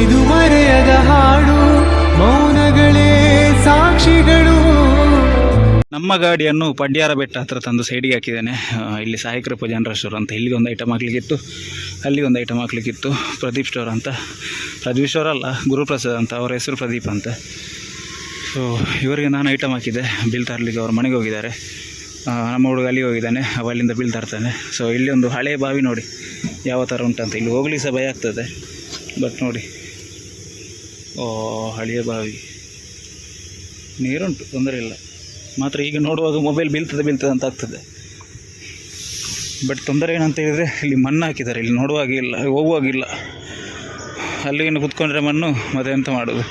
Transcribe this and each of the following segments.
ಇದು ಮರೆಯದ ಹಾಡು, ಮೌನಗಳೇ ಸಾಕ್ಷಿಗಳು. ನಮ್ಮ ಗಾಡಿಯನ್ನು ಪಡ್ಯಾರ ಬೆಟ್ಟ ಹತ್ರ ತಂದು ಸೈಡಿಗೆ ಹಾಕಿದ್ದೇನೆ. ಇಲ್ಲಿ ಸಾಯಿ ಕೃಪಾ ಜನರಲ್ ಸ್ಟೋರ್ ಅಂತ ಇಲ್ಲಿಗೆ ಒಂದು ಐಟಮ್ ಹಾಕ್ಲಿಕ್ಕಿತ್ತು, ಅಲ್ಲಿಗೆ ಒಂದು ಐಟಮ್ ಹಾಕ್ಲಿಕ್ಕಿತ್ತು. ಪ್ರದೀಪ್ ಸ್ಟೋರ್ ಅಂತ, ಪ್ರದೀಪ್ ಸ್ಟೋರ್ ಅಲ್ಲ, ಗುರುಪ್ರಸಾದ್ ಅಂತ, ಅವರ ಹೆಸರು ಪ್ರದೀಪ್ ಅಂತ. ಸೊ ಇವರಿಗೆ ನಾನು ಐಟಮ್ ಹಾಕಿದ್ದೆ. ಬಿಲ್ ತರಲಿಕ್ಕೆ ಅವ್ರ ಮನೆಗೆ ಹೋಗಿದ್ದಾರೆ. ನಮ್ಮ ಹುಡುಗ ಅಲ್ಲಿಗೆ ಹೋಗಿದ್ದಾನೆ, ಅವ ಅಲ್ಲಿಂದ ಬಿಲ್ ತರ್ತಾನೆ. ಸೊ ಇಲ್ಲಿ ಒಂದು ಹಳೆಯ ಬಾವಿ ನೋಡಿ ಯಾವ ಥರ ಉಂಟಂತ. ಇಲ್ಲಿ ಹೋಗ್ಲಿಕ್ಕೆ ಸಹ ಭಯ ಆಗ್ತದೆ, ಬಟ್ ನೋಡಿ, ಓ ಹಳೆಯ ಬಾವಿ, ನೀರುಂಟು, ತೊಂದರೆ ಇಲ್ಲ. ಮಾತ್ರ ಈಗ ನೋಡುವಾಗ ಮೊಬೈಲ್ ಬೀಳ್ತದೆ ಅಂತ ಆಗ್ತದೆ. ಬಟ್ ತೊಂದರೆ ಏನಂತ ಹೇಳಿದರೆ ಇಲ್ಲಿ ಮಣ್ಣು ಹಾಕಿದ್ದಾರೆ, ಇಲ್ಲಿ ನೋಡುವಾಗಿಲ್ಲ, ಹೋಗುವಾಗಿಲ್ಲ. ಅಲ್ಲಿಗೆ ಕುತ್ಕೊಂಡ್ರೆ ಮಣ್ಣು, ಮತ್ತು ಎಂತ ಮಾಡೋದು.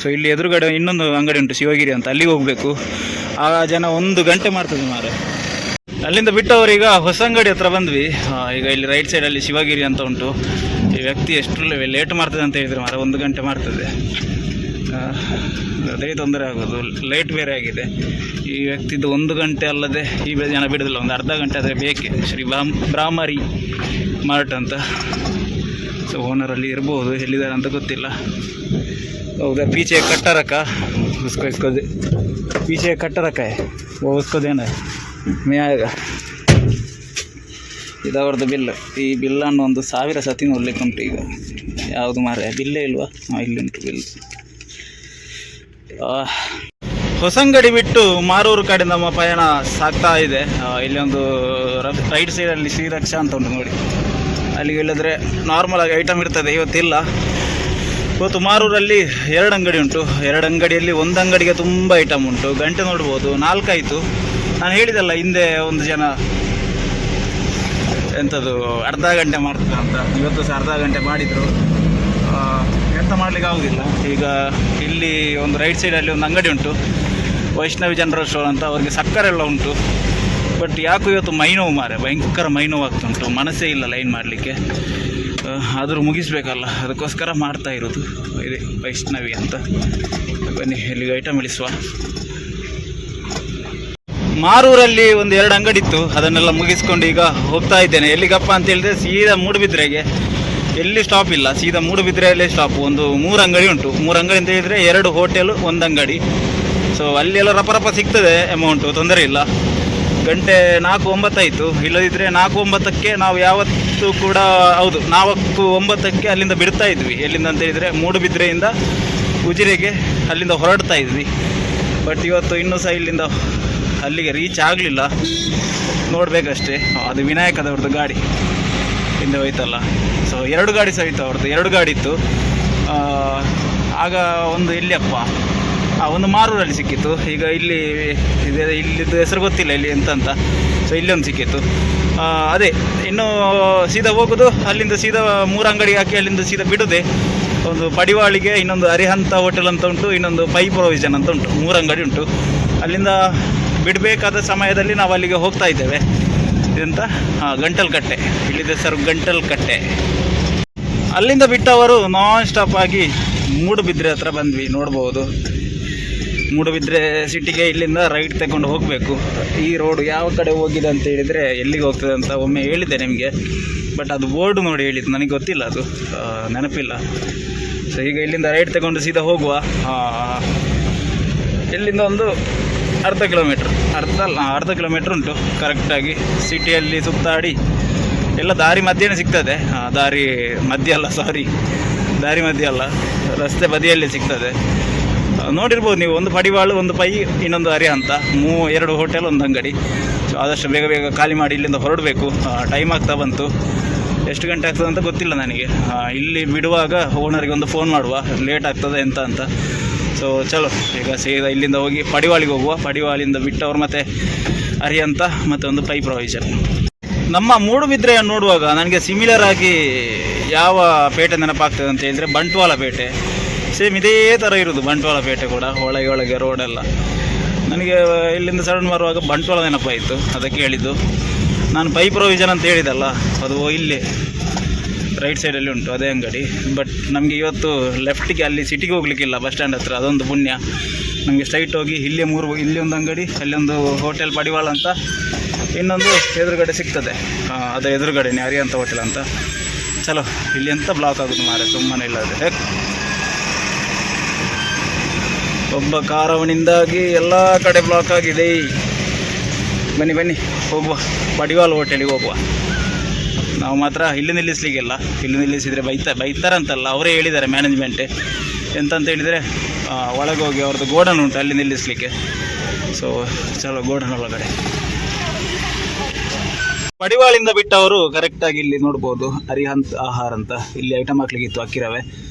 ಸೊ ಇಲ್ಲಿ ಎದುರುಗಡೆ ಇನ್ನೊಂದು ಅಂಗಡಿ ಉಂಟು, ಶಿವಗಿರಿ ಅಂತ, ಅಲ್ಲಿಗೆ ಹೋಗಬೇಕು. ಆ ಜನ 1 ಗಂಟೆ ಮಾಡ್ತದೆ ಮಾರೆ. ಅಲ್ಲಿಂದ ಬಿಟ್ಟವರೀಗ ಹೊಸ ಅಂಗಡಿ ಹತ್ರ ಬಂದ್ವಿ. ಈಗ ಇಲ್ಲಿ ರೈಟ್ ಸೈಡಲ್ಲಿ ಶಿವಗಿರಿ ಅಂತ ಉಂಟು. ಈ ವ್ಯಕ್ತಿ ಎಷ್ಟು ಲೇಟ್ ಮಾಡ್ತದೆ ಅಂತ ಹೇಳಿದರೆ ಮಾರೆ, 1 ಗಂಟೆ ಮಾಡ್ತದೆ. ಅದೇ ತೊಂದರೆ ಆಗೋದು, ಲೈಟ್ ಬೇರೆ ಆಗಿದೆ. ಈ ವ್ಯಕ್ತಿದ್ದು 1 ಗಂಟೆ ಅಲ್ಲದೆ ಈ ಜನ ಬಿಡೋದಿಲ್ಲ, ಒಂದು ಅರ್ಧ ಗಂಟೆ ಆದರೆ ಬೇಕೆ. ಶ್ರೀ ಬ್ರಾಹ್ಮರಿ ಮಾರ್ಟ್ ಅಂತ. ಸೊ ಓನರಲ್ಲಿ ಇರ್ಬೋದು, ಎಲ್ಲಿದ್ದಾರೆ ಅಂತ ಗೊತ್ತಿಲ್ಲ. ಹೌದಾ, ಪೀಚೆ ಕಟ್ಟರಕ ಉಸ್ಕೋದೆ, ಪೀಚೆ ಕಟ್ಟರಕ ಓ ಉಸ್ಕೋದೇನ ಮೇ ಆಗ. ಇದವ್ರದ್ದು ಬಿಲ್. ಈ ಬಿಲ್ಲನ್ನು 1000 ಸತಿ ನೋಡ್ಲಿಕ್ಕೆ ಉಂಟು. ಈಗ ಯಾವುದು ಮಾರೆ, ಬಿಲ್ಲೇ ಇಲ್ವಾ? ಇಲ್ಲಿ ಉಂಟು ಬಿಲ್. ಹೊಸಂಗಡಿ ಬಿಟ್ಟು ಮಾರೂರು ಕಡೆ ನಮ್ಮ ಪಯಣ ಸಾಗ್ತಾ ಇದೆ. ಇಲ್ಲಿ ಒಂದು ರೈಟ್ ಸೈಡಲ್ಲಿ ಶ್ರೀರಕ್ಷಾ ಅಂತ ಉಂಟು ನೋಡಿ, ಅಲ್ಲಿಗೆ ಇಲ್ಲದ್ರೆ ನಾರ್ಮಲ್ ಆಗಿ ಐಟಮ್ ಇರ್ತದೆ. ಇವತ್ತಿಲ್ಲ. ಇವತ್ತು ಮಾರೂರಲ್ಲಿ 2 ಅಂಗಡಿ ಉಂಟು. 2 ಅಂಗಡಿಯಲ್ಲಿ ಒಂದು ಅಂಗಡಿಗೆ ತುಂಬ ಐಟಮ್ ಉಂಟು. ಗಂಟೆ ನೋಡ್ಬೋದು, 4 ಆಯಿತು. ನಾನು ಹೇಳಿದಲ್ಲ ಹಿಂದೆ ಒಂದು ಜನ ಎಂಥದ್ದು ಅರ್ಧ ಗಂಟೆ ಮಾಡ್ತಾರೆ ಅಂತ, ಇವತ್ತು ಸಹ ಅರ್ಧ ಗಂಟೆ ಮಾಡಿದರು. ಎಂತ ಮಾಡಲಿಕ್ಕೆ ಆಗೋದಿಲ್ಲ. ಈಗ ಇಲ್ಲಿ ಒಂದು ರೈಟ್ ಸೈಡಲ್ಲಿ ಒಂದು ಅಂಗಡಿ ಉಂಟು, ವೈಷ್ಣವಿ ಜನರಲ್ ಸ್ಟೋರ್ ಅಂತ. ಅವ್ರಿಗೆ ಸಕ್ಕರೆ ಎಲ್ಲ ಉಂಟು. ಬಟ್ ಯಾಕೋ ಇವತ್ತು ಮೈನೋವು ಮಾರೆ, ಭಯಂಕರ ಮೈನೋವು ಆಗ್ತುಂಟು. ಮನಸ್ಸೇ ಇಲ್ಲ ಲೈನ್ ಮಾಡಲಿಕ್ಕೆ, ಆದರೂ ಮುಗಿಸ್ಬೇಕಲ್ಲ, ಅದಕ್ಕೋಸ್ಕರ ಮಾಡ್ತಾ ಇರೋದು. ಇದೆ ವೈಷ್ಣವಿ ಅಂತ. ಬನ್ನಿ ಇಲ್ಲಿಗೆ ಐಟಮ್ ಇಳಿಸುವ. ಮಾರೂರಲ್ಲಿ ಒಂದು 2 ಅಂಗಡಿ ಇತ್ತು, ಅದನ್ನೆಲ್ಲ ಮುಗಿಸ್ಕೊಂಡು ಈಗ ಹೋಗ್ತಾ ಇದ್ದೇನೆ. ಎಲ್ಲಿಗಪ್ಪ ಅಂತ ಹೇಳಿದ್ರೆ ಸೀದಾ ಮೂಡುಬಿದ್ರೆಗೆ. ಎಲ್ಲಿ ಸ್ಟಾಪ್ ಇಲ್ಲ, ಸೀದಾ ಮೂಡುಬಿದ್ರೆಯಲ್ಲೇ ಸ್ಟಾಪ್. ಒಂದು 3 ಅಂಗಡಿ ಉಂಟು. 3 ಅಂಗಡಿ ಅಂತ ಹೇಳಿದರೆ 2 ಹೋಟೆಲು, 1 ಅಂಗಡಿ. ಸೊ ಅಲ್ಲೆಲ್ಲ ರಪ ಸಿಗ್ತದೆ ಅಮೌಂಟು, ತೊಂದರೆ ಇಲ್ಲ. ಗಂಟೆ 4:09 ಆಯಿತು. ಇಲ್ಲದಿದ್ದರೆ 4:09ಕ್ಕೆ ನಾವು ಯಾವತ್ತೂ ಕೂಡ, ಹೌದು 4:09ಕ್ಕೆ ಅಲ್ಲಿಂದ ಬಿಡ್ತಾ ಇದ್ವಿ. ಎಲ್ಲಿಂದ ಅಂತ ಹೇಳಿದರೆ ಮೂಡುಬಿದ್ರೆಯಿಂದ ಉಜಿರೆಗೆ ಅಲ್ಲಿಂದ ಹೊರಡ್ತಾ ಇದ್ವಿ. ಬಟ್ ಇವತ್ತು ಇನ್ನೂ ಸಹ ಇಲ್ಲಿಂದ ಅಲ್ಲಿಗೆ ರೀಚ್ ಆಗಲಿಲ್ಲ, ನೋಡಬೇಕಷ್ಟೇ. ಅದು ವಿನಾಯಕದವ್ರದ್ದು ಗಾಡಿ ಹಿಂದೆ ಹೋಯ್ತಲ್ಲ. ಸೊ 2 ಗಾಡಿ ಸಹ ಇತ್ತು ಅವ್ರದ್ದು, 2 ಗಾಡಿ ಇತ್ತು. ಆಗ ಒಂದು ಎಲ್ಲಿಯಪ್ಪ, ಒಂದು ಮಾರೂರಲ್ಲಿ ಸಿಕ್ಕಿತ್ತು. ಈಗ ಇಲ್ಲಿದ್ದು ಹೆಸರು ಗೊತ್ತಿಲ್ಲ ಇಲ್ಲಿ ಎಂತ. ಸೊ ಇಲ್ಲೊಂದು ಸಿಕ್ಕಿತ್ತು. ಅದೇ ಇನ್ನು ಸೀದಾ ಹೋಗೋದು, ಅಲ್ಲಿಂದ ಸೀದಾ 3 ಅಂಗಡಿ ಹಾಕಿ ಅಲ್ಲಿಂದ ಸೀದಾ ಬಿಡೋದೆ. ಒಂದು ಪಡಿವಾಳಿಗೆ, ಇನ್ನೊಂದು ಅರಿಹಂತ ಹೋಟೆಲ್ ಅಂತ ಉಂಟು, ಇನ್ನೊಂದು ಪೈ ಪ್ರೊವಿಷನ್ ಅಂತ ಉಂಟು. 3 ಅಂಗಡಿ ಉಂಟು. ಅಲ್ಲಿಂದ ಬಿಡಬೇಕಾದ ಸಮಯದಲ್ಲಿ ನಾವು ಅಲ್ಲಿಗೆ ಹೋಗ್ತಾ ಇದ್ದೇವೆ. ಇದೆಂತ ಗಂಟಲ್ಕಟ್ಟೆ, ಇಲ್ಲಿದೆ ಹೆಸರು ಗಂಟಲ್ಕಟ್ಟೆ. ಅಲ್ಲಿಂದ ಬಿಟ್ಟವರು ನಾನ್ ಸ್ಟಾಪ್ ಆಗಿ ಮೂಡುಬಿದ್ರೆ ಹತ್ರ ಬಂದ್ವಿ. ನೋಡ್ಬೋದು, ಮೂಡುಬಿದ್ರೆ ಸಿಟಿಗೆ ಇಲ್ಲಿಂದ ರೈಟ್ ತಗೊಂಡು ಹೋಗಬೇಕು. ಈ ರೋಡು ಯಾವ ಕಡೆ ಹೋಗಿದೆ ಅಂತ ಹೇಳಿದರೆ ಎಲ್ಲಿಗೆ ಹೋಗ್ತದೆ ಅಂತ ಒಮ್ಮೆ ಹೇಳಿದ್ದೆ ನಿಮಗೆ. ಬಟ್ ಅದು ಬೋರ್ಡು ನೋಡಿ ಹೇಳಿದ್ದು, ನನಗೆ ಗೊತ್ತಿಲ್ಲ, ಅದು ನೆನಪಿಲ್ಲ. ಸೊ ಈಗ ಇಲ್ಲಿಂದ ರೈಟ್ ತಗೊಂಡು ಸೀದಾ ಹೋಗುವ. ಇಲ್ಲಿಂದ ಒಂದು ಅರ್ಧ ಕಿಲೋಮೀಟ್ರ್ ಉಂಟು ಕರೆಕ್ಟಾಗಿ. ಸಿಟಿಯಲ್ಲಿ ಸುತ್ತಾಡಿ ಎಲ್ಲ ದಾರಿ ಮಧ್ಯೆನೇ ಸಿಗ್ತದೆ. ದಾರಿ ಮಧ್ಯ ಅಲ್ಲ, ರಸ್ತೆ ಬದಿಯಲ್ಲಿ ಸಿಗ್ತದೆ. ನೋಡಿರ್ಬೋದು ನೀವು, ಒಂದು ಪಡಿವಾಳು, ಒಂದು ಪೈ, ಇನ್ನೊಂದು ಅರಿಹಂತ, 2 ಹೋಟೆಲ್, 1 ಅಂಗಡಿ. ಸೊ ಆದಷ್ಟು ಬೇಗ ಖಾಲಿ ಮಾಡಿ ಇಲ್ಲಿಂದ ಹೊರಡಬೇಕು. ಟೈಮ್ ಆಗ್ತಾ ಬಂತು. ಎಷ್ಟು ಗಂಟೆ ಆಗ್ತದೆ ಅಂತ ಗೊತ್ತಿಲ್ಲ ನನಗೆ. ಇಲ್ಲಿ ಬಿಡುವಾಗ ಓನರಿಗೆ ಒಂದು ಫೋನ್ ಮಾಡುವ, ಲೇಟ್ ಆಗ್ತದೆ ಎಂತ ಅಂತ. ಸೊ ಚಲೋ, ಈಗ ಸೀದಾ ಇಲ್ಲಿಂದ ಹೋಗಿ ಪಡಿವಾಳಿಗೆ ಹೋಗುವ. ಪಡಿವಾಳಿಂದ ಬಿಟ್ಟವ್ರು ಮತ್ತು ಅರಿಹಂತ ಮತ್ತು ಒಂದು ಪೈ ಪ್ರೊವಿಷನ್. ನಮ್ಮ ಮೂಡುಬಿದ್ರೆಯನ್ನು ನೋಡುವಾಗ ನನಗೆ ಸಿಮಿಲರ್ ಆಗಿ ಯಾವ ಪೇಟೆ ನೆನಪಾಗ್ತದೆ ಅಂತ ಹೇಳಿದರೆ ಬಂಟ್ವಾಳ ಪೇಟೆ. ಸೇಮ್ ಇದೇ ಥರ ಇರೋದು ಬಂಟ್ವಾಳ ಪೇಟೆ ಕೂಡ, ಒಳಗೆ ರೋಡೆಲ್ಲ. ನನಗೆ ಇಲ್ಲಿಂದ ಸಡನ್ ಬರುವಾಗ ಬಂಟ್ವಾಳ ನೆನಪಾಯಿತು, ಅದಕ್ಕೆ ಹೇಳಿದ್ದು. ನಾನು ಪೈ ಪ್ರೊವಿಷನ್ ಅಂತ ಹೇಳಿದಲ್ಲ, ಅದು ಇಲ್ಲಿ ರೈಟ್ ಸೈಡಲ್ಲಿ ಉಂಟು ಅದೇ ಅಂಗಡಿ. ಬಟ್ ನಮಗೆ ಇವತ್ತು ಲೆಫ್ಟಿಗೆ, ಅಲ್ಲಿ ಸಿಟಿಗೆ ಹೋಗ್ಲಿಕ್ಕಿಲ್ಲ, ಬಸ್ ಸ್ಟ್ಯಾಂಡ್ ಹತ್ರ. ಅದೊಂದು ಪುಣ್ಯ ನಮಗೆ. ಸ್ಟ್ರೈಟ್ ಹೋಗಿ ಇಲ್ಲಿ ಒಂದು ಅಂಗಡಿ, ಅಲ್ಲೊಂದು ಹೋಟೆಲ್ ಪಡಿವಾಳ ಅಂತ, ಇನ್ನೊಂದು ಎದುರುಗಡೆ ಸಿಗ್ತದೆ. ಅದು ಎದುರುಗಡೆನೇ ಅರಿಹಂತ ಹೋಟೆಲ್ ಅಂತ. ಚಲೋ ಇಲ್ಲಿ ಎಂತ ಬ್ಲಾಕ್ ಆಗೋದು ಮಾರೆ, ಸುಮ್ಮನೆ ಇಲ್ಲದೆ ಒಬ್ಬ ಕಾರವನಿಂದಾಗಿ ಎಲ್ಲ ಕಡೆ ಬ್ಲಾಕ್ ಆಗಿದೆ. ಬನ್ನಿ ಬನ್ನಿ ಹೋಗುವ, ಪಡಿವಾಲ್ ಹೋಟೆಲಿಗೆ ಹೋಗುವ. ನಾವು ಮಾತ್ರ ಇಲ್ಲಿ ನಿಲ್ಲಿಸ್ಲಿಕ್ಕಿಲ್ಲ, ಇಲ್ಲಿ ನಿಲ್ಲಿಸಿದರೆ ಬೈತಾರಂತಲ್ಲ, ಅವರೇ ಹೇಳಿದ್ದಾರೆ ಮ್ಯಾನೇಜ್ಮೆಂಟ್ ಎಂತಂತ ಹೇಳಿದರೆ ಒಳಗೆ ಹೋಗಿ ಅವ್ರದ್ದು ಗೋಡನ್ ಉಂಟು ಅಲ್ಲಿ ನಿಲ್ಲಿಸಲಿಕ್ಕೆ. ಸೊ ಚಲೋ ಗೋಡನ್ ಒಳಗಡೆ ಪಡಿವಾಳಿಂದ ಬಿಟ್ಟವರು ಕರೆಕ್ಟಾಗಿ ಇಲ್ಲಿ ನೋಡ್ಬೋದು ಅರಿಹಂತ್ ಆಹಾರ ಅಂತ, ಇಲ್ಲಿ ಐಟಮ್ ಹಾಕ್ಲಿಕ್ಕಿತ್ತು ಅಕ್ಕಿ ರವೆ.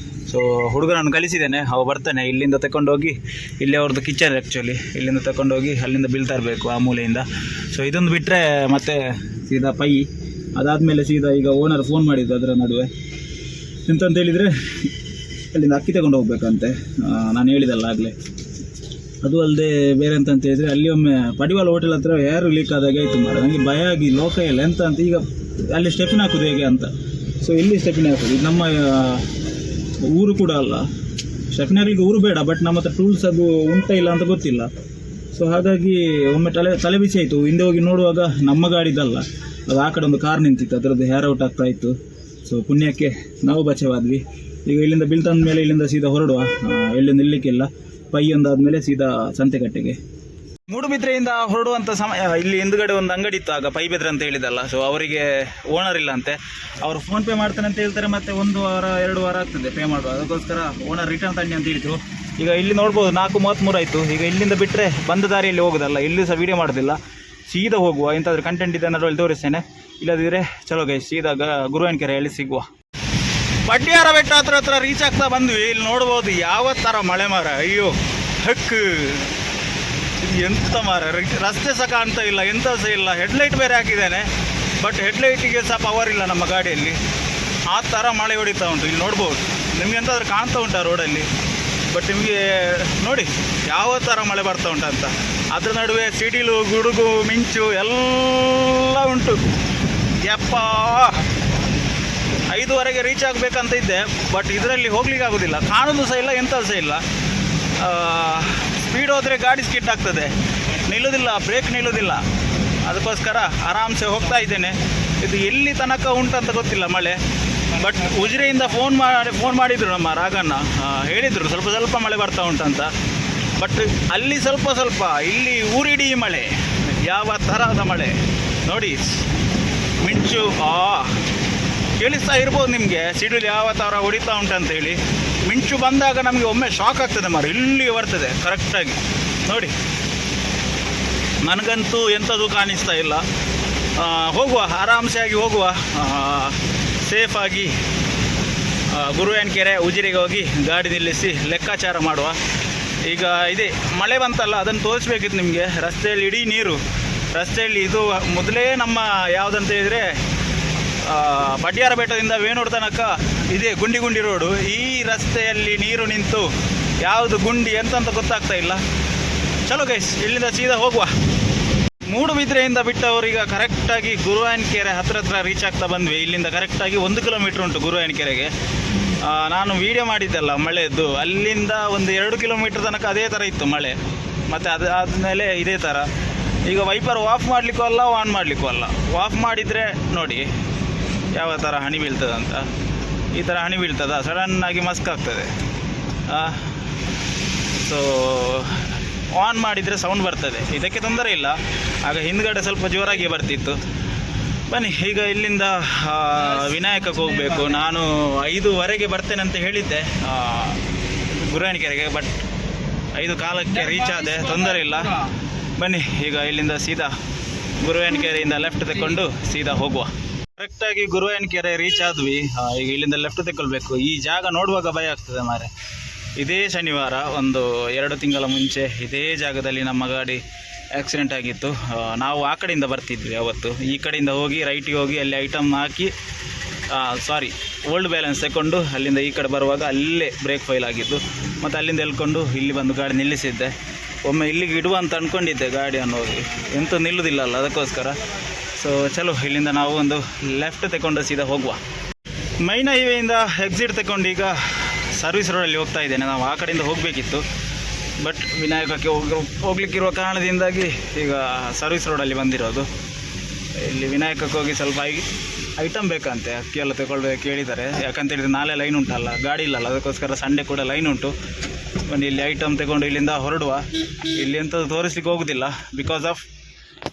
ಸೊ ಹುಡುಗನನ್ನು ಕಳಿಸಿದ್ದೇನೆ, ಅವ ಬರ್ತಾನೆ. ಇಲ್ಲಿಂದ ತಗೊಂಡೋಗಿ ಇಲ್ಲಿ ಅವ್ರದ್ದು ಕಿಚನ್ ಆ್ಯಕ್ಚುಲಿ, ಇಲ್ಲಿಂದ ತಗೊಂಡೋಗಿ ಅಲ್ಲಿಂದ ಬಿಲ್ ತರಬೇಕು ಆ ಮೂಲೆಯಿಂದ. ಸೊ ಇದೊಂದು ಬಿಟ್ಟರೆ ಮತ್ತೆ ಸೀದಾ ಪೈ. ಅದಾದಮೇಲೆ ಸೀದಾ ಈಗ ಓನರ್ ಫೋನ್ ಮಾಡಿದ್ದು ಅದರ ನಡುವೆ ಎಂತಂತ ಹೇಳಿದರೆ ಅಲ್ಲಿಂದ ಅಕ್ಕಿ ತಗೊಂಡು ಹೋಗ್ಬೇಕಂತೆ, ನಾನು ಹೇಳಿದಲ್ಲ ಆಗಲೇ. ಅದು ಅಲ್ಲದೆ ಬೇರೆ ಅಂತಂತ ಹೇಳಿದರೆ ಅಲ್ಲಿ ಒಮ್ಮೆ ಪಡಿವಾಲ್ ಹೋಟೆಲ್ ಹತ್ರ ಯಾರು ಲೀಕ್ ಆದಾಗೆ ಆಯಿತು ಮಾರ. ನನಗೆ ಭಯ ಆಗಿ ಲೋಕ ಇಲ್ಲ ಎಂತ ಅಂತ, ಈಗ ಅಲ್ಲಿ ಸ್ಟೆಪಿನ ಹಾಕೋದು ಹೇಗೆ ಅಂತ. ಸೊ ಇಲ್ಲಿ ಸ್ಟೆಪಿನ ಹಾಕೋದು, ಇದು ನಮ್ಮ ಊರು ಕೂಡ ಅಲ್ಲ, ಸ್ಟೆಪಿನ ಹಾಕಲಿಕ್ಕೆ ಊರು ಬೇಡ, ಬಟ್ ನಮ್ಮ ಹತ್ರ ಟೂಲ್ಸ್ ಅದು ಉಂಟ ಇಲ್ಲ ಅಂತ ಗೊತ್ತಿಲ್ಲ. ಸೊ ಹಾಗಾಗಿ ಒಮ್ಮೆ ತಲೆ ಬಿಸಿ ಆಯಿತು. ಹಿಂದೆ ಹೋಗಿ ನೋಡುವಾಗ ನಮ್ಮ ಗಾಡಿದಲ್ಲ, ಅದು ಆ ಕಡೆ ಒಂದು ಕಾರ್ ನಿಂತಿತ್ತು, ಅದರದ್ದು ಹೇರ್ ಔಟ್ ಆಗ್ತಾ ಇತ್ತು. ಸೊ ಪುಣ್ಯಕ್ಕೆ ನಾವು ಬಚಾವಾದ್ವಿ. ಈಗ ಇಲ್ಲಿಂದ ಬಿಲ್ ತಂದ ಮೇಲೆ ಇಲ್ಲಿಂದ ಸೀದಾ ಹೊರಡುವ, ಎಲ್ಲಿಂದ ನಿಲ್ಲಕ್ಕಿಲ್ಲ. ಪೈ ಒಂದಾದ್ಮೇಲೆ ಸೀದಾ ಸಂತೆಕಟ್ಟೆಗೆ. ಮೂಡುಬಿದ್ರೆಯಿಂದ ಹೊರಡುವಂಥ ಸಮಯ ಇಲ್ಲಿ ಹಿಂದುಗಡೆ ಒಂದು ಅಂಗಡಿ ಇತ್ತು, ಆಗ ಪೈಬೆದ್ರೆ ಅಂತ ಹೇಳಿದಲ್ಲ. ಸೊ ಅವರಿಗೆ ಓನರ್ ಇಲ್ಲ ಅಂತೆ, ಅವರು ಫೋನ್ಪೇ ಮಾಡ್ತಾನೆ ಅಂತ ಹೇಳ್ತಾರೆ. ಮತ್ತೆ 1 ವಾರ 2 ವಾರ ಆಗ್ತದೆ ಪೇ ಮಾಡುವ, ಅದಕ್ಕೋಸ್ಕರ ಓನರ್ ರಿಟರ್ನ್ ತನ್ನಿ ಅಂತ ಹೇಳಿದ್ರು. ಈಗ ಇಲ್ಲಿ ನೋಡ್ಬೋದು 4:33 ಆಯಿತು. ಈಗ ಇಲ್ಲಿಂದ ಬಿಟ್ಟರೆ ಬಂದ ದಾರಿಯಲ್ಲಿ ಹೋಗೋದಲ್ಲ, ಇಲ್ಲಿ ಸಹ ವೀಡಿಯೋ ಮಾಡೋದಿಲ್ಲ, ಸೀದಾ ಹೋಗುವ. ಎಂತಾದರೂ ಕಂಟೆಂಟ್ ಇದೆ ಅನ್ನೋದ್ರಲ್ಲಿ ತೋರಿಸ್ತೇನೆ, ಇಲ್ಲದಿದ್ದರೆ ಚಲೋ ಗೈ ಸೀದಾ ಗುರುವಾನ್ಕೆರೆಯಲ್ಲಿ ಸಿಗುವ. ಪಡ್ಯಾರ ಬೆಟ್ಟ ಹತ್ರ ರೀಚ್ ಆಗ್ತಾ ಬಂದ್ವಿ. ಇಲ್ಲಿ ನೋಡ್ಬೋದು ಯಾವ ಥರ ಮಳೆ ಮಾರ, ಅಯ್ಯೋ ಹಕ್ಕು, ಎಂತ ಮಾರ, ರಸ್ತೆ ಸಹ ಕಾಣ್ತಾ ಇಲ್ಲ, ಎಂತ ಸಹ ಇಲ್ಲ. ಹೆಡ್ಲೈಟ್ ಬೇರೆ ಹಾಕಿದ್ದೇನೆ, ಬಟ್ ಹೆಡ್ಲೈಟಿಗೆ ಸಹ ಪವರ್ ಇಲ್ಲ ನಮ್ಮ ಗಾಡಿಯಲ್ಲಿ, ಆ ಥರ ಮಳೆ ಹೊಡಿತಾ ಉಂಟು. ಇಲ್ಲಿ ನೋಡ್ಬೋದು, ನಿಮ್ಗೆ ಎಂತಾದ್ರೂ ಕಾಣ್ತಾ ಉಂಟಾ ರೋಡಲ್ಲಿ? ಬಟ್ ನಿಮಗೆ ನೋಡಿ ಯಾವ ಥರ ಮಳೆ ಬರ್ತಾ ಉಂಟಂತ. ಅದ್ರ ನಡುವೆ ಸಿಡಿಲು, ಗುಡುಗು, ಮಿಂಚು ಎಲ್ಲ ಉಂಟು. ಯಪ್ಪ 5:00ವರೆಗೆ ರೀಚ್ ಆಗಬೇಕಂತ ಇದ್ದೆ, ಬಟ್ ಇದರಲ್ಲಿ ಹೋಗ್ಲಿಕ್ಕೆ ಆಗೋದಿಲ್ಲ, ಕಾಣೋದು ಸಹ ಇಲ್ಲ, ಎಂಥದ್ದು ಸಹ ಇಲ್ಲ. ಸ್ಪೀಡ್ ಹೋದರೆ ಗಾಡಿ ಸ್ಕಿಡ್ ಆಗ್ತದೆ, ನಿಲ್ಲೋದಿಲ್ಲ, ಬ್ರೇಕ್ ನಿಲ್ಲೋದಿಲ್ಲ. ಅದಕ್ಕೋಸ್ಕರ ಆರಾಮ್ಸೆ ಹೋಗ್ತಾ ಇದ್ದೇನೆ. ಇದು ಎಲ್ಲಿ ತನಕ ಉಂಟಂತ ಗೊತ್ತಿಲ್ಲ ಮಳೆ. ಬಟ್ ಉಜಿರೆಯಿಂದ ಫೋನ್ ಮಾಡಿದರು ನಮ್ಮ ರಾಗಣ್ಣ, ಹೇಳಿದರು ಸ್ವಲ್ಪ ಮಳೆ ಬರ್ತಾ ಉಂಟಂತ. ಬಟ್ ಅಲ್ಲಿ ಸ್ವಲ್ಪ, ಇಲ್ಲಿ ಊರಿಡೀ ಮಳೆ, ಯಾವ ಥರದ ಮಳೆ ನೋಡಿ. ಮಿಂಚು ಕೇಳಿಸ್ತಾ ಇರ್ಬೋದು ನಿಮಗೆ, ಸಿಡಿಲು ಯಾವ ಥರ ಹೊಡಿತಾ ಉಂಟಂತೇಳಿ. ಮಿಂಚು ಬಂದಾಗ ನಮಗೆ ಒಮ್ಮೆ ಶಾಕ್ ಆಗ್ತದೆ ಮಾರು, ಇಲ್ಲಿ ಬರ್ತದೆ ಕರೆಕ್ಟಾಗಿ ನೋಡಿ. ನನಗಂತೂ ಎಂಥದ್ದು ಕಾಣಿಸ್ತಾ ಇಲ್ಲ. ಹೋಗುವ, ಆರಾಮ್ಸೆ ಆಗಿ ಹೋಗುವ, ಸೇಫಾಗಿ ಗುರುವಾನ್ಕೆರೆ ಉಜಿರೆಗೆ ಹೋಗಿ ಗಾಡಿ ನಿಲ್ಲಿಸಿ ಲೆಕ್ಕಾಚಾರ ಮಾಡುವ. ಈಗ ಇದೆ ಮಳೆ ಬಂತಲ್ಲ, ಅದನ್ನು ತೋರಿಸ್ಬೇಕಿತ್ತು ನಿಮಗೆ. ರಸ್ತೆಯಲ್ಲಿ ಇಡೀ ನೀರು, ರಸ್ತೆಯಲ್ಲಿ ಇದು ಮೊದಲೇ ನಮ್ಮ ಯಾವುದಂತ ಹೇಳಿದರೆ ಪಡ್ಯಾರ ಬೆಟ್ಟದಿಂದ ವೇಣೂರು ತನಕ ಇದೆ ಗುಂಡಿ ರೋಡು. ಈ ರಸ್ತೆಯಲ್ಲಿ ನೀರು ನಿಂತು ಯಾವುದು ಗುಂಡಿ ಎಂತಂತ ಗೊತ್ತಾಗ್ತಾ ಇಲ್ಲ. ಚಲೋ ಗೈಸ್, ಇಲ್ಲಿಂದ ಸೀದಾ ಹೋಗುವ. ಮೂಡುಬಿದ್ರೆಯಿಂದ ಬಿಟ್ಟವರೀಗ ಕರೆಕ್ಟಾಗಿ ಗುರುವಾನ್ಕೆರೆ ಹತ್ರ ರೀಚ್ ಆಗ್ತಾ ಬಂದ್ವಿ. ಇಲ್ಲಿಂದ ಕರೆಕ್ಟಾಗಿ 1 ಕಿಲೋಮೀಟ್ರ್ ಉಂಟು ಗುರುವಾನ್ಕೆರೆಗೆ. ನಾನು ವೀಡಿಯೋ ಮಾಡಿದ್ದೆಲ್ಲ ಮಳೆಯದ್ದು, ಅಲ್ಲಿಂದ ಒಂದು 2 ಕಿಲೋಮೀಟ್ರ್ ತನಕ ಅದೇ ಥರ ಇತ್ತು ಮಳೆ. ಮತ್ತು ಅದಾದಮೇಲೆ ಇದೇ ಥರ. ಈಗ ವೈಪರ್ ಆಫ್ ಮಾಡಲಿಕ್ಕೂ ಅಲ್ಲ, ಆನ್ ಮಾಡಲಿಕ್ಕೂ ಅಲ್ಲ. ಆಫ್ ಮಾಡಿದರೆ ನೋಡಿ ಯಾವ ಥರ ಹನಿ ಬೀಳ್ತದಂತ. ಈ ಥರ ಹನಿ ಬೀಳ್ತದ, ಸಡನ್ನಾಗಿ ಮಸ್ಕ್ ಆಗ್ತದೆ. ಸೊ ಆನ್ ಮಾಡಿದರೆ ಸೌಂಡ್ ಬರ್ತದೆ, ಇದಕ್ಕೆ ತೊಂದರೆ ಇಲ್ಲ. ಆಗ ಹಿಂದ್ಗಡೆ ಸ್ವಲ್ಪ ಜೋರಾಗಿ ಬರ್ತಿತ್ತು. ಬನ್ನಿ, ಈಗ ಇಲ್ಲಿಂದ ವಿನಾಯಕಕ್ಕೆ ಹೋಗಬೇಕು. ನಾನು 5:00ವರೆಗೆ ಬರ್ತೇನೆ ಅಂತ ಹೇಳಿದ್ದೆ ಗುರುವಾನ್ಕೆರೆಗೆ, ಬಟ್ 5:15ಕ್ಕೆ ರೀಚ್ ಆದೆ, ತೊಂದರೆ ಇಲ್ಲ. ಬನ್ನಿ, ಈಗ ಇಲ್ಲಿಂದ ಸೀದಾ ಗುರುವಾನ್ಕೆರೆಯಿಂದ ಲೆಫ್ಟ್ ತಗೊಂಡು ಸೀದಾ ಹೋಗುವ. ಕರೆಕ್ಟಾಗಿ ಗುರುವಾನ್ಕೆರೆ ರೀಚ್ ಆದ್ವಿ. ಈಗ ಇಲ್ಲಿಂದ ಲೆಫ್ಟ್ ತಗೊಳ್ಬೇಕು. ಈ ಜಾಗ ನೋಡುವಾಗ ಭಯ ಆಗ್ತದೆ ಮಾರೆ. ಇದೇ ಶನಿವಾರ ಒಂದು 2 ತಿಂಗಳ ಮುಂಚೆ ಇದೇ ಜಾಗದಲ್ಲಿ ನಮ್ಮ ಗಾಡಿ ಆಕ್ಸಿಡೆಂಟ್ ಆಗಿತ್ತು. ನಾವು ಆ ಕಡೆಯಿಂದ ಬರ್ತಿದ್ವಿ ಅವತ್ತು. ಈ ಕಡೆಯಿಂದ ಹೋಗಿ ರೈಟಿಗೆ ಹೋಗಿ ಅಲ್ಲಿ ಐಟಮ್ ಹಾಕಿ ಓಲ್ಡ್ ಬ್ಯಾಲೆನ್ಸ್ ತಗೊಂಡು ಅಲ್ಲಿಂದ ಈ ಕಡೆ ಬರುವಾಗ ಅಲ್ಲೇ ಬ್ರೇಕ್ ಫೈಲ್ ಆಗಿದ್ದು. ಮತ್ತು ಅಲ್ಲಿಂದ ಎಳ್ಕೊಂಡು ಇಲ್ಲಿ ಬಂದು ಗಾಡಿ ನಿಲ್ಲಿಸಿದ್ದೆ. ಒಮ್ಮೆ ಇಲ್ಲಿಗೆ ಇಡುವ ಅಂತ ಅಂದ್ಕೊಂಡಿದ್ದೆ ಗಾಡಿ ಅನ್ನೋದು, ಎಂತೂ ನಿಲ್ಲುವುದಿಲ್ಲಲ್ಲ, ಅದಕ್ಕೋಸ್ಕರ. ಸೊ ಚಲೋ, ಇಲ್ಲಿಂದ ನಾವು ಒಂದು ಲೆಫ್ಟ್ ತಗೊಂಡು ಸೀದಾ ಹೋಗುವ. ಮೈನ್ ಹೈವೇಯಿಂದ ಎಕ್ಸಿಟ್ ತಗೊಂಡು ಈಗ ಸರ್ವಿಸ್ ರೋಡಲ್ಲಿ ಹೋಗ್ತಾ ಇದ್ದೇನೆ. ನಾವು ಆ ಕಡೆಯಿಂದ ಹೋಗಬೇಕಿತ್ತು, ಬಟ್ ವಿನಾಯಕಕ್ಕೆ ಹೋಗ್ಲಿಕ್ಕಿರುವ ಕಾರಣದಿಂದಾಗಿ ಈಗ ಸರ್ವಿಸ್ ರೋಡಲ್ಲಿ ಬಂದಿರೋದು. ಇಲ್ಲಿ ವಿನಾಯಕಕ್ಕೆ ಹೋಗಿ ಸ್ವಲ್ಪ ಐಟಮ್ ಬೇಕಂತೆ, ಅಕ್ಕಿ ಎಲ್ಲ ತಗೊಳ್ಬೇಕು ಹೇಳಿದ್ದಾರೆ. ಯಾಕಂತೇಳಿದರೆ ನಾಳೆ ಲೈನ್ ಉಂಟಲ್ಲ, ಗಾಡಿ ಇಲ್ಲಲ್ಲ, ಅದಕ್ಕೋಸ್ಕರ ಸಂಡೇ ಕೂಡ ಲೈನ್ ಉಂಟು. ಬನ್ನಿ ಇಲ್ಲಿ ಐಟಮ್ ತಗೊಂಡು ಇಲ್ಲಿಂದ ಹೊರಡುವ. ಇಲ್ಲಿ ಎಂಥದ್ದು ತೋರಿಸ್ಲಿಕ್ಕೆ ಹೋಗೋದಿಲ್ಲ, ಬಿಕಾಸ್ ಆಫ್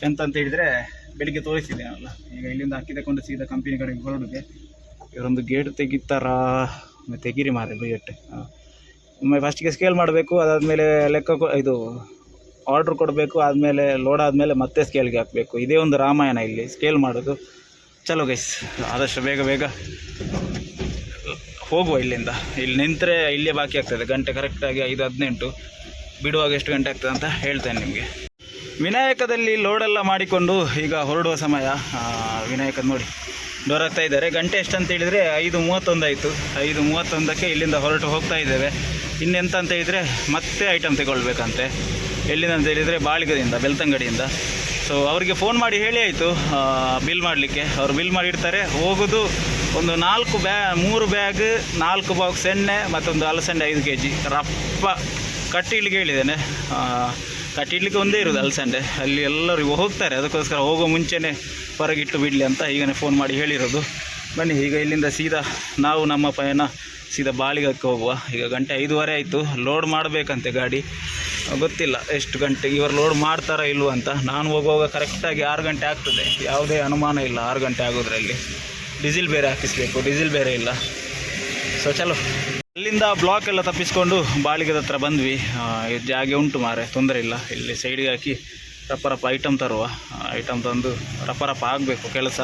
ಎಂತಂತ ಹೇಳಿದರೆ ಬೆಳಿಗ್ಗೆ ತೋರಿಸಿದ್ದೇನಲ್ಲ. ಈಗ ಇಲ್ಲಿಂದ ಅಕ್ಕಿ ತಗೊಂಡು ಸೀದಾ ಕಂಪನಿ ಕಡೆಗೆ ಹೊರಡುಗೆ. ಇವರೊಂದು ಗೇಟ್ ತೆಗಿತಾರಾ, ತೆಗೀರಿ ಮಾರೆ ಗೇಟ್. ಒಮ್ಮೆ ಫಸ್ಟಿಗೆ ಸ್ಕೇಲ್ ಮಾಡಬೇಕು, ಅದಾದಮೇಲೆ ಲೆಕ್ಕ ಇದು ಆರ್ಡ್ರ್ ಕೊಡಬೇಕು, ಆದಮೇಲೆ ಲೋಡ್ ಆದಮೇಲೆ ಮತ್ತೆ ಸ್ಕೇಲ್ಗೆ ಹಾಕಬೇಕು. ಇದೇ ಒಂದು ರಾಮಾಯಣ ಇಲ್ಲಿ ಸ್ಕೇಲ್ ಮಾಡೋದು. ಚಲೋ ಗೈಸ್, ಆದಷ್ಟು ಬೇಗ ಬೇಗ ಹೋಗುವ ಇಲ್ಲಿಂದ. ಇಲ್ಲಿ ನಿಂತರೆ ಇಲ್ಲೇ ಬಾಕಿ ಆಗ್ತದೆ ಗಂಟೆ ಕರೆಕ್ಟಾಗಿ 5:18. ಬಿಡುವಾಗ ಎಷ್ಟು ಗಂಟೆ ಆಗ್ತದೆ ಅಂತ ಹೇಳ್ತೇನೆ ನಿಮಗೆ. ವಿನಾಯಕದಲ್ಲಿ ಲೋಡೆಲ್ಲ ಮಾಡಿಕೊಂಡು ಈಗ ಹೊರಡುವ ಸಮಯ. ವಿನಾಯಕದ ನೋಡಿ ಡೋರ್ ಆಗ್ತಾ ಇದ್ದಾರೆ. ಗಂಟೆ ಎಷ್ಟಂತ ಹೇಳಿದರೆ 5:31 ಆಯಿತು. 5:31ಕ್ಕೆ ಇಲ್ಲಿಂದ ಹೊರಟು ಹೋಗ್ತಾ ಇದ್ದೇವೆ. ಇನ್ನೆಂತ ಅಂತ ಹೇಳಿದರೆ ಮತ್ತೆ ಐಟಮ್ ತಗೊಳ್ಬೇಕಂತೆ. ಎಲ್ಲಿಂದ ಅಂತ ಹೇಳಿದರೆ ಬಾಳಿಗದಿಂದ, ಬೆಳ್ತಂಗಡಿಯಿಂದ. ಸೊ ಅವರಿಗೆ ಫೋನ್ ಮಾಡಿ ಹೇಳಿ ಆಯಿತು ಬಿಲ್ ಮಾಡಲಿಕ್ಕೆ. ಅವರು ಬಿಲ್ ಮಾಡಿರ್ತಾರೆ. ಹೋಗೋದು ಒಂದು 3 ಬ್ಯಾಗ್ 4 ಬಾಕ್ಸ್ ಎಣ್ಣೆ ಮತ್ತೊಂದು ಅಲಸಂಡೆ 5 kg ರಪ್ಪ ಕಟ್ಟಿಡ್ಲಿಕ್ಕೆ ಹೇಳಿದ್ದೇನೆ. ಕಟ್ಟಿಡ್ಲಿಕ್ಕೆ ಒಂದೇ ಇರೋದು ಅಲಸಂಡೆ. ಅಲ್ಲಿ ಎಲ್ಲರಿಗೂ ಹೋಗ್ತಾರೆ, ಅದಕ್ಕೋಸ್ಕರ ಹೋಗೋ ಮುಂಚೆನೇ ಹೊರಗಿಟ್ಟು ಬಿಡಲಿ ಅಂತ ಈಗನೇ ಫೋನ್ ಮಾಡಿ ಹೇಳಿರೋದು. ಬನ್ನಿ ಈಗ ಇಲ್ಲಿಂದ ಸೀದಾ ನಾವು ನಮ್ಮ ಪಯಣ ಸೀದಾ ಬಾಳಿಗಕ್ಕೆ ಹೋಗುವ. ಈಗ ಗಂಟೆ 5:15 ಆಯಿತು. ಲೋಡ್ ಮಾಡಬೇಕಂತೆ ಗಾಡಿ. ಗೊತ್ತಿಲ್ಲ ಎಷ್ಟು ಗಂಟೆಗೆ ಇವರು ಲೋಡ್ ಮಾಡ್ತಾರಾ ಇಲ್ವ ಅಂತ. ನಾನು ಹೋಗುವಾಗ ಕರೆಕ್ಟಾಗಿ 6 ಗಂಟೆ ಆಗ್ತದೆ, ಯಾವುದೇ ಅನುಮಾನ ಇಲ್ಲ 6 ಗಂಟೆ ಆಗೋದ್ರಲ್ಲಿ. ಡೀಸೆಲ್ ಬೇರೆ ಹಾಕಿಸ್ಬೇಕು, ಡೀಸೆಲ್ ಬೇರೆ ಇಲ್ಲ. ಸೊ ಚಲೋ, ಅಲ್ಲಿಂದ ಬ್ಲಾಕ್ ಎಲ್ಲ ತಪ್ಪಿಸ್ಕೊಂಡು ಬಾಳಿಗದ ಹತ್ರ ಬಂದ್ವಿ. ಜಾಗ ಉಂಟು ಮಾರೆ, ತೊಂದರೆ ಇಲ್ಲ. ಇಲ್ಲಿ ಸೈಡಿಗೆ ಹಾಕಿ ರಪ್ಪ ಐಟಮ್ ತರುವ. ಐಟಮ್ ತಂದು ರಪ್ಪ ಆಗಬೇಕು ಕೆಲಸ.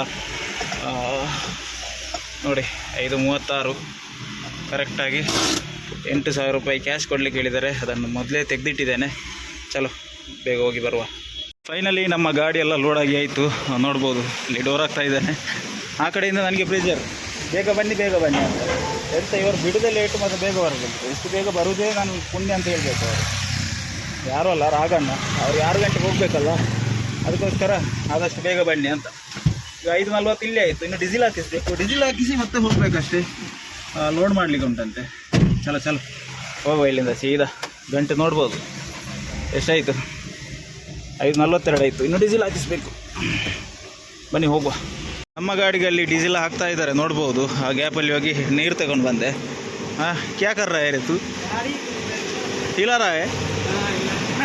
ನೋಡಿ 5:36 ಕರೆಕ್ಟಾಗಿ 8,000 ರೂಪಾಯಿ ಕ್ಯಾಶ್ ಕೊಡಲಿಕ್ಕೆ ಹೇಳಿದ್ದಾರೆ. ಅದನ್ನು ಮೊದಲೇ ತೆಗೆದಿಟ್ಟಿದ್ದೇನೆ. ಚಲೋ ಬೇಗ ಹೋಗಿ ಬರುವ. ಫೈನಲಿ ನಮ್ಮ ಗಾಡಿ ಎಲ್ಲ ಲೋಡಾಗಿ ಆಯಿತು. ನೋಡ್ಬೋದು ಇಲ್ಲಿ ಡೋರ್ ಆಗ್ತಾ ಇದ್ದಾನೆ. ಆ ಕಡೆಯಿಂದ ನನಗೆ ಪ್ರೆಜರ್, ಬೇಗ ಬನ್ನಿ ಅಂತ. ಎಂತ ಇವರು ಬಿಡೋದೇ ಲೇಟು ಮತ್ತು ಬೇಗ ಬರಬೇಕು. ಎಷ್ಟು ಬೇಗ ಬರುವುದೇ ನಾನು ಪುಣ್ಯ ಅಂತ ಹೇಳಬೇಕು. ಅವರು ಯಾರೂ ಅಲ್ಲ, ರಾಗಣ್ಣ. ಅವ್ರು 6 ಗಂಟೆಗೆ ಹೋಗಬೇಕಲ್ಲ, ಅದಕ್ಕೋಸ್ಕರ ಆದಷ್ಟು ಬೇಗ ಬನ್ನಿ ಅಂತ. ಈಗ 5:40 ಇಲ್ಲೇ ಆಯಿತು. ಇನ್ನು ಡೀಸೆಲ್ ಹಾಕಿಸ್ಬೇಕು. ಡೀಸೆಲ್ ಹಾಕಿಸಿ ಮತ್ತೆ ಹೋಗಬೇಕಷ್ಟೇ. ಲೋಡ್ ಮಾಡಲಿಕ್ಕೆ ಉಂಟಂತೆ. ಚಲೋ ಹೋಗುವ ಇಲ್ಲಿಂದ ಸೀದಾ. ಗಂಟೆ ನೋಡ್ಬೋದು ಎಷ್ಟಾಯಿತು, 5:42 ಆಯಿತು. ಇನ್ನು ಡೀಸೆಲ್ ಹಾಕಿಸ್ಬೇಕು. ಬನ್ನಿ ಹೋಗುವ. ನಮ್ಮ ಗಾಡಿಗಲ್ಲಿ ಡೀಸೆಲ್ ಹಾಕ್ತಾ ಇದ್ದಾರೆ, ನೋಡ್ಬೋದು. ಆ ಗ್ಯಾಪಲ್ಲಿ ಹೋಗಿ ನೀರು ತಗೊಂಡು ಬಂದೆ. ಕ್ಯಾ ಕರ್ ರಹಾ ಹೈ ತು ಇಲ್ಲ ರಾಯ್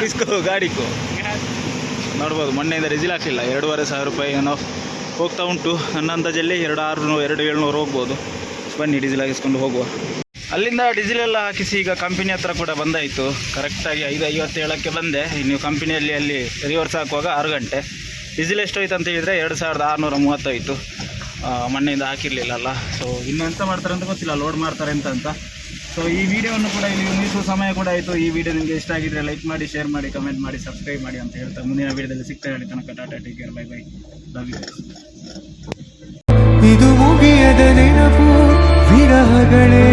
ಇಸ್ಕೋ ಗಾಡಿಗೂ ನೋಡ್ಬೋದು. ಮೊನ್ನೆಯಿಂದ ಡೀಸೆಲ್ ಹಾಕಲಿಲ್ಲ. 2,500 ರೂಪಾಯಿ ಏನೋ ಹೋಗ್ತಾ ಉಂಟು. ನನ್ನ ಅಂದಾಜಲ್ಲಿ 2,600 2,700 ಹೋಗ್ಬೋದು. ಬನ್ನಿ ಡೀಸೆಲ್ ಹಾಕಿಸ್ಕೊಂಡು ಹೋಗುವ. ಅಲ್ಲಿಂದ ಡೀಸೆಲ್ ಎಲ್ಲ ಹಾಕಿಸಿ ಈಗ ಕಂಪನಿ ಹತ್ರ ಕೂಡ ಬಂದಾಯಿತು. ಕರೆಕ್ಟಾಗಿ 5:57ಕ್ಕೆ ಬಂದೆ. ನೀವು ಕಂಪನಿಯಲ್ಲಿ ಅಲ್ಲಿ ರಿವರ್ಸ್ ಹಾಕುವಾಗ 6 ಗಂಟೆ. ಡೀಸೆಲ್ ಎಷ್ಟೋಯ್ತು ಅಂತ ಹೇಳಿದರೆ 2,630 ಮೊನ್ನೆಯಿಂದ ಹಾಕಿರಲಿಲ್ಲಲ್ಲ. ಸೊ ಇನ್ನು ಎಂತ ಮಾಡ್ತಾರೆ ಅಂತ ಗೊತ್ತಿಲ್ಲ, ಲೋಡ್ ಮಾಡ್ತಾರೆ ಅಂತ. ಸೊ ಈ ವಿಡಿಯೋವನ್ನು ಕೂಡ ಇಲ್ಲಿ ಮುಗಿಸುವ ಸಮಯ ಕೂಡ ಆಯಿತು. ಈ ವಿಡಿಯೋ ನಿಮಗೆ ಇಷ್ಟ ಆಗಿದ್ದರೆ ಲೈಕ್ ಮಾಡಿ, ಶೇರ್ ಮಾಡಿ, ಕಮೆಂಟ್ ಮಾಡಿ, ಸಬ್ಸ್ಕ್ರೈಬ್ ಮಾಡಿ ಅಂತ ಹೇಳ್ತಾ ಮುಂದಿನ ವಿಡಿಯೋದಲ್ಲಿ ಸಿಗ್ತಾ ಹೇಳಿ ತನಕ tata, take care, bye bye, love you. ಇದು ಮುಗಿಯದ ನೆನಪು, ವಿರಹಗಳೇ